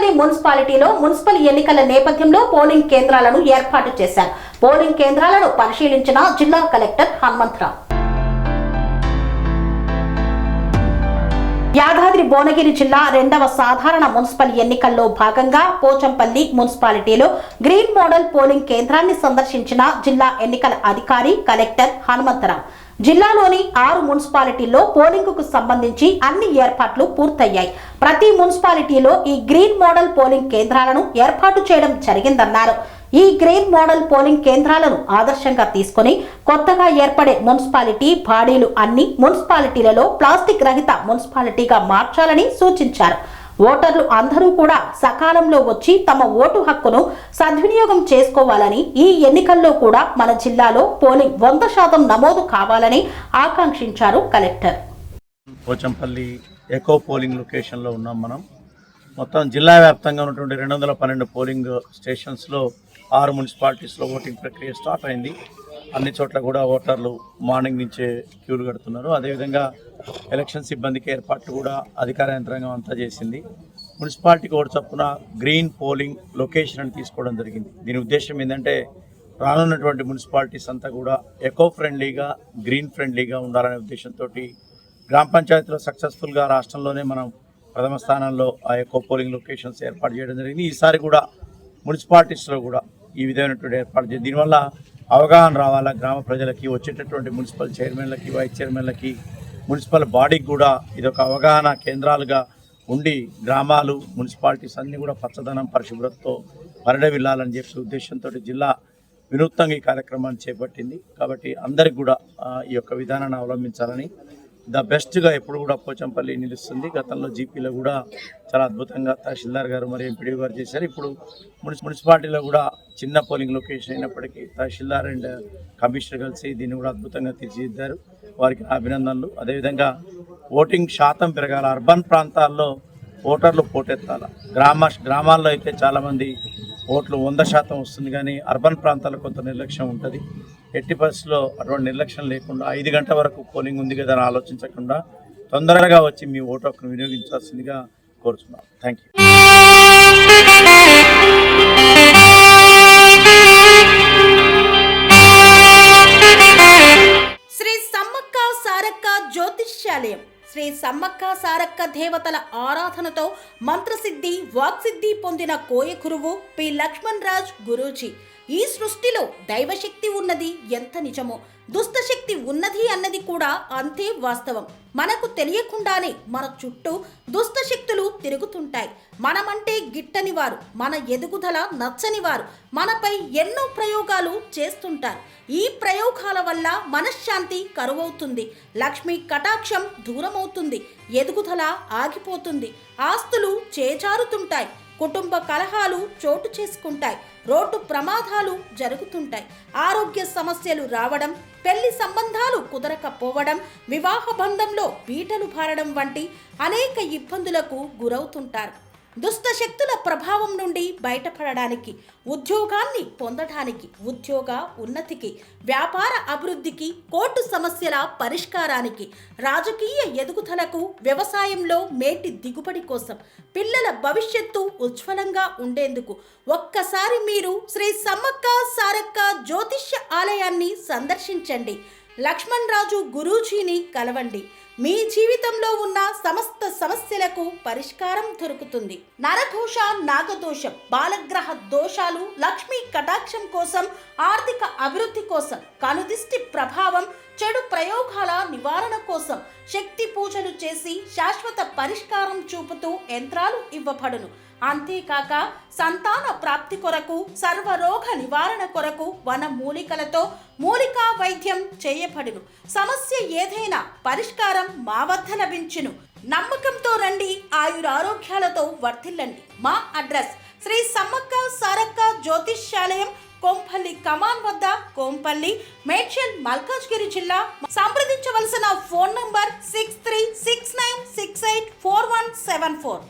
కొంపల్లి మున్సిపాలిటీలో మున్సిపల్ ఎన్నికల నేపథ్యంలో పోలింగ్ కేంద్రాలను ఏర్పాటు చేశారు. పోలింగ్ కేంద్రాలను పరిశీలించిన జిల్లా కలెక్టర్ హనుమంతరావు. యాదాద్రి భువనగిరి జిల్లా 2వ సాధారణ మున్సిపల్ ఎన్నికల్లో భాగంగా పోచంపల్లి మున్సిపాలిటీలో గ్రీన్ మోడల్ పోలింగ్ కేంద్రాన్ని సందర్శించిన జిల్లా ఎన్నికల అధికారి కలెక్టర్ హనుమంతరావు. జిల్లాలోని 6 మున్సిపాలిటీల్లో పోలింగుకు సంబంధించి అన్ని ఏర్పాట్లు పూర్తయ్యాయి. ప్రతి మున్సిపాలిటీలో ఈ గ్రీన్ మోడల్ పోలింగ్ కేంద్రాలను ఏర్పాటు చేయడం జరిగిందన్నారు. ఈ గ్రీన్ మోడల్ పోలింగ్ కేంద్రాలను ఆదర్శంగా తీసుకుని కొత్తగా ఏర్పడే మున్సిపాలిటీ బాడీలు అన్ని మున్సిపాలిటీలలో ప్లాస్టిక్ రహిత మున్సిపాలిటీగా మార్చాలని సూచించారు. ఓటర్లు అందరూ కూడా సకాలంలో వచ్చి తమ ఓటు హక్కును సద్వినియోగం చేసుకోవాలని, ఈ ఎన్నికల్లో కూడా మన జిల్లాలో పోలింగ్ 100% నమోదు కావాలని ఆకాంక్షించారు కలెక్టర్. పోచంపల్లి ఎకో పోలింగ్ లొకేషన్లో ఉన్నాం. మనం మొత్తం జిల్లా వ్యాప్తంగా ఉన్నటువంటి 212 పోలింగ్ స్టేషన్స్లో 6 మున్సిపాలిటీస్లో ఓటింగ్ ప్రక్రియ స్టార్ట్ అయింది. అన్ని చోట్ల కూడా ఓటర్లు మార్నింగ్ నుంచే క్యూలు కడుతున్నారు. అదేవిధంగా ఎలక్షన్ సిబ్బందికి ఏర్పాట్లు కూడా అధికార యంత్రాంగం అంతా చేసింది. మున్సిపాలిటీకి ఒకటి చొప్పున గ్రీన్ పోలింగ్ లొకేషన్ అని తీసుకోవడం జరిగింది. దీని ఉద్దేశం ఏంటంటే రానున్నటువంటి మున్సిపాలిటీస్ అంతా కూడా ఎకో ఫ్రెండ్లీగా, గ్రీన్ ఫ్రెండ్లీగా ఉండాలనే ఉద్దేశంతో గ్రామ పంచాయతీలో సక్సెస్ఫుల్గా రాష్ట్రంలోనే మనం ప్రథమ స్థానంలో ఆ ఎకో పోలింగ్ లొకేషన్స్ ఏర్పాటు చేయడం జరిగింది. ఈసారి కూడా మున్సిపాలిటీస్లో కూడా ఈ విధమైనటువంటి ఏర్పాటు చేయాలి. దీనివల్ల అవగాహన రావాలా గ్రామ ప్రజలకి, వచ్చేటటువంటి మున్సిపల్ చైర్మన్లకి, వైస్ చైర్మన్లకి, మున్సిపల్ బాడీకి కూడా ఇదొక అవగాహన కేంద్రాలుగా ఉండి గ్రామాలు, మున్సిపాలిటీస్ అన్నీ కూడా పచ్చదనం, పరిశుభ్రతతో పరిడవిల్లాలని చెప్పి ఉద్దేశంతో జిల్లా వినూత్నంగా ఈ కార్యక్రమాన్ని చేపట్టింది. కాబట్టి అందరికి కూడా ఈ యొక్క విధానాన్ని అవలంబించాలని, ద బెస్ట్గా ఎప్పుడు కూడా పోచంపల్లి నిలుస్తుంది. గతంలో జీపీలో కూడా చాలా అద్భుతంగా తహసీల్దార్ గారు మరియు ఎంపీడీ గారు చేశారు. ఇప్పుడు మున్సిపాలిటీలో కూడా చిన్న పోలింగ్ లొకేషన్ అయినప్పటికీ తహసీల్దార్ అండ్ కమిషనర్ కలిసి దీన్ని కూడా అద్భుతంగా తీర్చిదిద్దారు. వారికి అభినందనలు. అదేవిధంగా ఓటింగ్ శాతం పెరగాల. అర్బన్ ప్రాంతాల్లో ఓటర్లు పోటెత్తాల. గ్రామాల్లో అయితే చాలామంది ఓట్లు 100% వస్తుంది, కానీ అర్బన్ ప్రాంతాల్లో కొంత నిర్లక్ష్యం ఉంటుంది. ఎట్టి పరిస్థితుల్లో అటువంటి నిర్లక్ష్యం లేకుండా 5 గంటల వరకు పోలింగ్ ఉంది కదా అని ఆలోచించకుండా తొందరగా వచ్చి మీ ఓటు హక్కును వినియోగించాల్సిందిగా కోరుతున్నాం. Thank you. శ్రీ సమ్మక్క సారక్క జ్యోతిష్యాలయం శ్రీ సమ్మక్క సారక్క దేవతల ఆరాధనతో మంత్రసిద్ధి, వాక్సిద్ధి పొందిన కోయ గురువు పి లక్ష్మణ్ రాజ్ గురూజీ. ఈ సృష్టిలో దైవశక్తి ఉన్నది ఎంత నిజమో, దుష్టశక్తి ఉన్నది అన్నది కూడా అంతే వాస్తవం. మనకు తెలియకుండానే మన చుట్టూ దుష్టశక్తులు తిరుగుతుంటాయి. మనమంటే గిట్టని వారు, మన ఎదుగుదల నచ్చని వారు మనపై ఎన్నో ప్రయోగాలు చేస్తుంటారు. ఈ ప్రయోగాల వల్ల మనశ్శాంతి కరువవుతుంది, లక్ష్మీ కటాక్షం దూరమవుతుంది, ఎదుగుదల ఆగిపోతుంది, ఆస్తులు చేజారుతుంటాయి, కుటుంబ కలహాలు చోటు చేసుకుంటాయి, రోడ్డు ప్రమాదాలు జరుగుతుంటాయి, ఆరోగ్య సమస్యలు రావడం, పెళ్లి సంబంధాలు కుదరకపోవడం, వివాహ బంధంలో పీటలు భారడం వంటి అనేక ఇబ్బందులకు గురవుతుంటారు. దుష్టశక్తుల ప్రభావం నుండి బయటపడడానికి, ఉద్యోగాన్ని పొందడానికి, ఉద్యోగ ఉన్నతికి, వ్యాపార అభివృద్ధికి, కోర్టు సమస్యల పరిష్కారానికి, రాజకీయ ఎదుగుదలకు, వ్యవసాయంలో మేటి దిగుబడి కోసం, పిల్లల భవిష్యత్తు ఉజ్వలంగా ఉండేందుకు ఒక్కసారి మీరు శ్రీ సమ్మక్క సారక్క జ్యోతిష్య ఆలయాన్ని సందర్శించండి. లక్ష్మణ్ రాజు గురూజీని కలవండి. మీ జీవితంలో ఉన్న సమస్త సమస్యలకు పరిష్కారం దొరుకుతుంది. నరదోష, నాగదోషం, బాలగ్రహ దోషాలు, లక్ష్మీ కటాక్షం కోసం, ఆర్థిక అభివృద్ధి కోసం, కనుదిష్టి ప్రభావం, చెడు ప్రయోగాల నివారణ కోసం శక్తి పూజలు చేసి శాశ్వత పరిష్కారం చూపుతూ యంత్రాలు ఇవ్వబడును. అంతేకాక సంతాన ప్రాప్తి కొరకు, సర్వరోగ నివారణ కొరకు వన మూలికలతో మూలికా వైద్యం చేయబడును. సమస్య ఏదైనా పరిష్కారం మా వద్ద లభించును. నమ్మకంతో రండి, ఆయురారోగ్యాలతో వర్ధిల్లండి. మా అడ్రస్ శ్రీ సమ్మక్క సారక్క జ్యోతిష్యాలయం, కొంపల్లి కమాన్ వద్ద, కొంపల్లి, మేడ్చల్, మల్కాజ్గిరి జిల్లా. సంప్రదించవలసిన ఫోన్ నంబర్ 6369684174.